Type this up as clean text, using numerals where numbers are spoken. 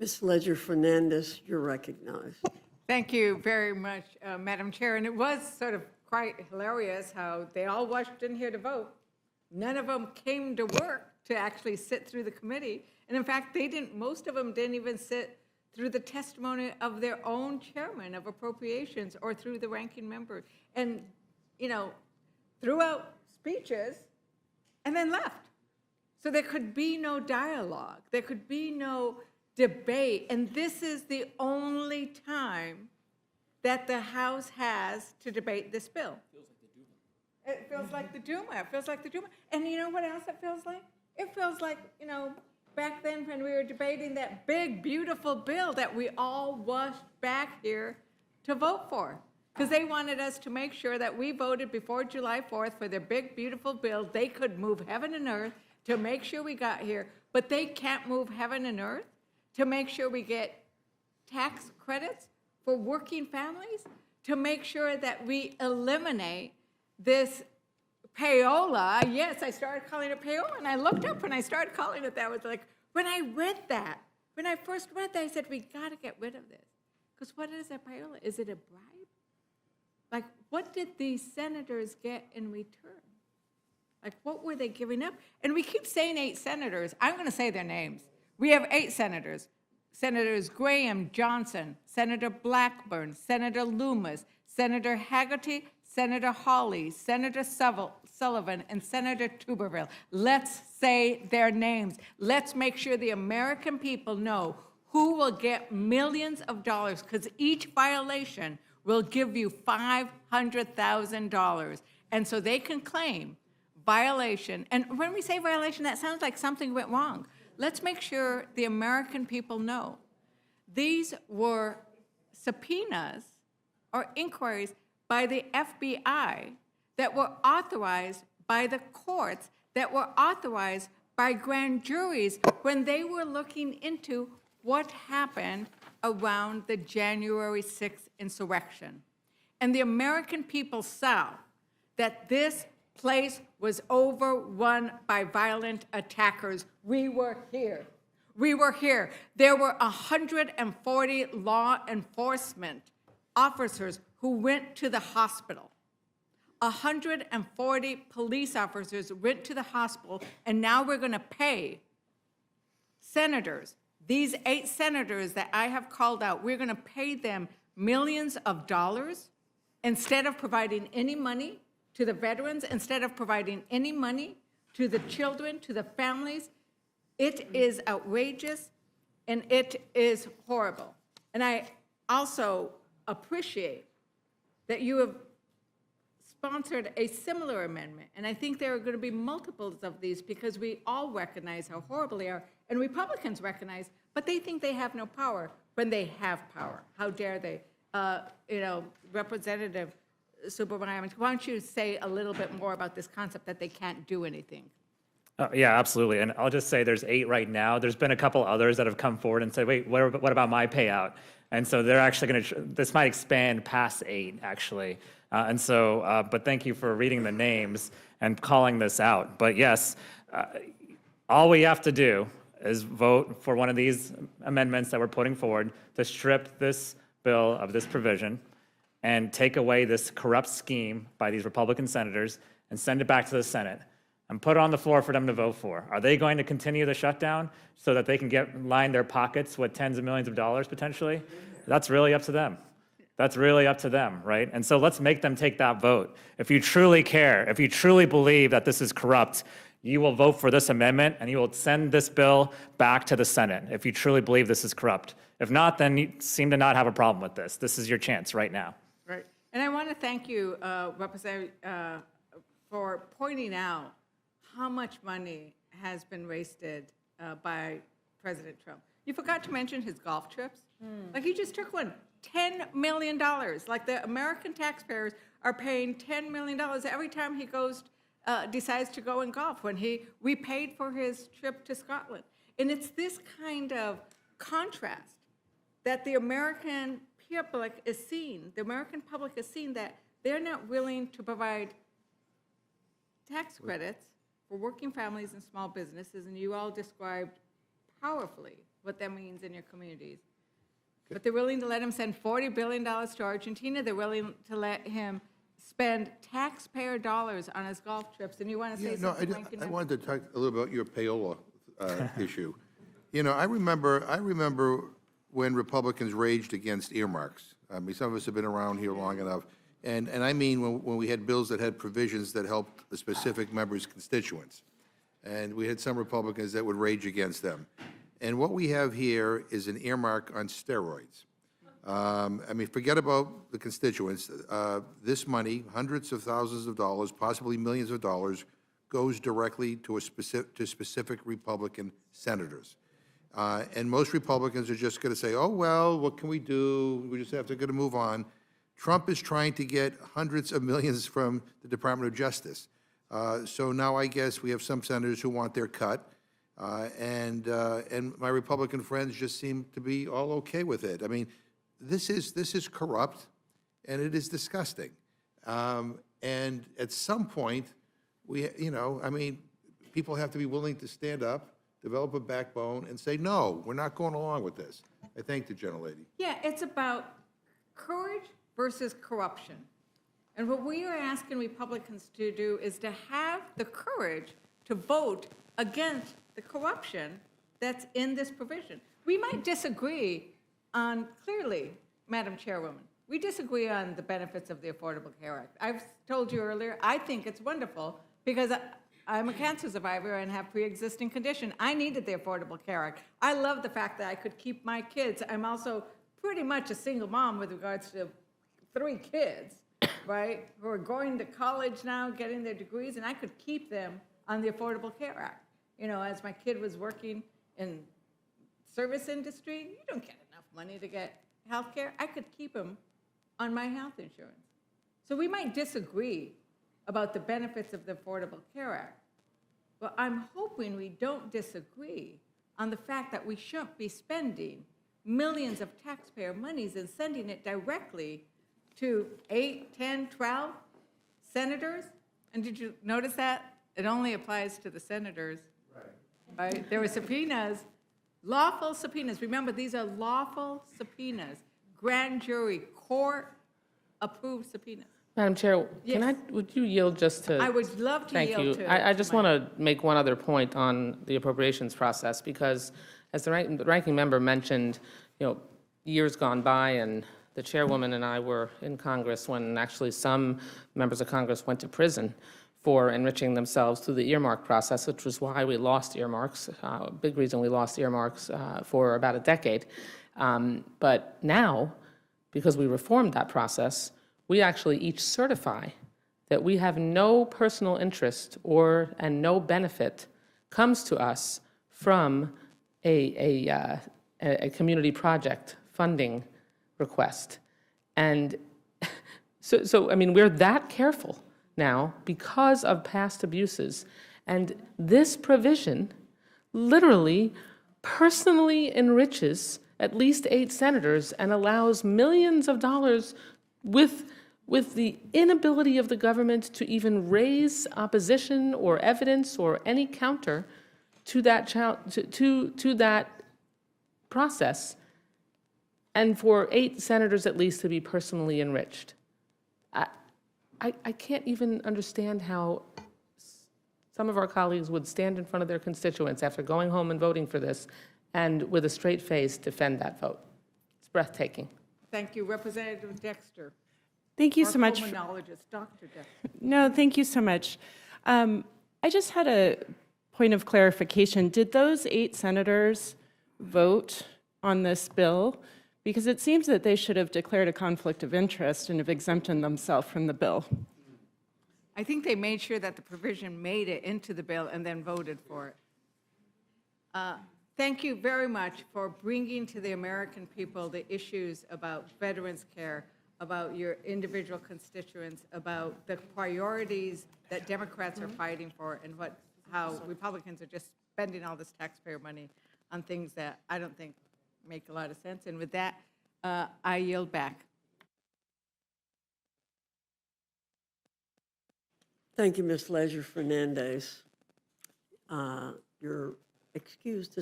Ms. Leger Fernández, you're recognized. Thank you very much, Madam Chair. And it was sort of quite hilarious how they all rushed in here to vote. None of them came to work to actually sit through the committee. And in fact, most of them didn't even sit through the testimony of their own chairman of appropriations or through the ranking member. And, threw out speeches and then left. So there could be no dialogue. There could be no debate. And this is the only time that the House has to debate this bill. It feels like the Duma. It feels like the Duma. And you know what else it feels like? It feels like, back then when we were debating that big, beautiful bill that we all rushed back here to vote for. Because they wanted us to make sure that we voted before July 4th for their big, beautiful bill. They could move heaven and earth to make sure we got here. But they can't move heaven and earth to make sure we get tax credits for working families, to make sure that we eliminate this payola. Yes, I started calling it payola, and I looked up when I started calling it that. I was like, when I read that, when I first read that, I said, we got to get rid of this. Because what is a payola? Is it a bribe? Like, what did these senators get in return? Like, what were they giving up? And we keep saying 8 senators. I'm going to say their names. We have 8 senators. Senators Graham, Johnson, Senator Blackburn, Senator Loomis, Senator Haggerty, Senator Hawley, Senator Sullivan, and Senator Tuberville. Let's say their names. Let's make sure the American people know who will get millions of dollars, because each violation will give you $500,000. And so they can claim violation. And when we say violation, that sounds like something went wrong. Let's make sure the American people know. These were subpoenas or inquiries by the FBI that were authorized by the courts, that were authorized by grand juries when they were looking into what happened around the January 6th insurrection. And the American people saw that this place was overrun by violent attackers. We were here. We were here. There were 140 law enforcement officers who went to the hospital. 140 police officers went to the hospital, and now we're going to pay senators, these 8 senators that I have called out, we're going to pay them millions of dollars instead of providing any money to the veterans, instead of providing any money to the children, to the families. It is outrageous, and it is horrible. And I also appreciate that you have sponsored a similar amendment, and I think there are going to be multiples of these because we all recognize how horrible they are, and Republicans recognize, but they think they have no power when they have power. How dare they? Representative Subbaraman, why don't you say a little bit more about this concept that they can't do anything? Yeah, absolutely. And I'll just say there's 8 right now. There's been a couple others that have come forward and said, wait, what about my payout? And so they're actually going to, this might expand past 8, actually. But thank you for reading the names and calling this out. But yes, all we have to do is vote for one of these amendments that we're putting forward to strip this bill of this provision and take away this corrupt scheme by these Republican senators and send it back to the Senate and put it on the floor for them to vote for. Are they going to continue the shutdown so that they can line their pockets with tens of millions of dollars potentially? That's really up to them. That's really up to them, right? And so let's make them take that vote. If you truly care, if you truly believe that this is corrupt, you will vote for this amendment and you will send this bill back to the Senate if you truly believe this is corrupt. If not, then you seem to not have a problem with this. This is your chance right now. Right. And I want to thank you, Representative, for pointing out how much money has been wasted by President Trump. You forgot to mention his golf trips. Like, he just took one, $10 million. Like, the American taxpayers are paying $10 million every time he goes, decides to go and golf, when we paid for his trip to Scotland. And it's this kind of contrast that the American public is seeing. The American public is seeing that they're not willing to provide tax credits for working families and small businesses, and you all described powerfully what that means in your communities. But they're willing to let him send $40 billion to Argentina. They're willing to let him spend taxpayer dollars on his golf trips. And you want to say No, something, Ranking I Member? wanted to talk a little about your payola issue. You know, I remember when Republicans raged against earmarks. I mean, some of us have been around here long enough. And I mean, when we had bills that had provisions that helped a specific member's constituents. And we had some Republicans that would rage against them. And what we have here is an earmark on steroids. I mean, forget about the constituents. This money, hundreds of thousands of dollars, possibly millions of dollars, goes directly to specific Republican senators. And most Republicans are just going to say, oh, well, what can we do? We just have to move on. Trump is trying to get hundreds of millions from the Department of Justice. So now I guess we have some senators who want their cut. And my Republican friends just seem to be all okay with it. I mean, this is corrupt, and it is disgusting. And at some point, I mean, people have to be willing to stand up, develop a backbone, and say, no, we're not going along with this. I thank the gentlelady. Yeah, it's about courage versus corruption. And what we are asking Republicans to do is to have the courage to vote against the corruption that's in this provision. We might disagree on, clearly, Madam Chairwoman, we disagree on the benefits of the Affordable Care Act. I've told you earlier, I think it's wonderful because I'm a cancer survivor and have pre-existing condition. I needed the Affordable Care Act. I love the fact that I could keep my kids. I'm also pretty much a single mom with regards to 3 kids, right, who are going to college now, getting their degrees, and I could keep them on the Affordable Care Act. You know, as my kid was working in service industry, you don't get enough money to get health care. I could keep him on my health insurance. So we might disagree about the benefits of the Affordable Care Act, but I'm hoping we don't disagree on the fact that we shouldn't be spending millions of taxpayer monies and sending it directly to 8, 10, 12 senators. And did you notice that? It only applies to the senators. Right? There were subpoenas, lawful subpoenas. Remember, these are lawful subpoenas, grand jury, court-approved subpoenas. Madam Chair, Yes. would you yield just to? I would love to Thank yield you. to. I just want to make one other point on the appropriations process, because as the ranking member mentioned, years gone by, and the chairwoman and I were in Congress when actually some members of Congress went to prison for enriching themselves through the earmark process, which was why we lost earmarks, a big reason we lost earmarks for about a decade. But now, because we reformed that process, we actually each certify that we have no personal interest and no benefit comes to us from a community project funding request. And so I mean, we're that careful now because of past abuses. And this provision literally personally enriches at least 8 senators and allows millions of dollars with the inability of the government to even raise opposition or evidence or any counter to that to that process, and for 8 senators at least to be personally enriched. I can't even understand how some of our colleagues would stand in front of their constituents after going home and voting for this and with a straight face defend that vote. It's breathtaking. Thank you, Representative Dexter. Thank you Our so much. pulmonologist, Dr. Dexter. No, thank you so much. I just had a point of clarification. Did those 8 senators vote on this bill? Because it seems that they should have declared a conflict of interest and have exempted themselves from the bill. I think they made sure that the provision made it into the bill and then voted for it. Thank you very much for bringing to the American people the issues about veterans care, about your individual constituents, about the priorities that Democrats are fighting for, and how Republicans are just spending all this taxpayer money on things that I don't think make a lot of sense. And with that, I yield back. Thank you, Ms. Leger Fernández. You're excused to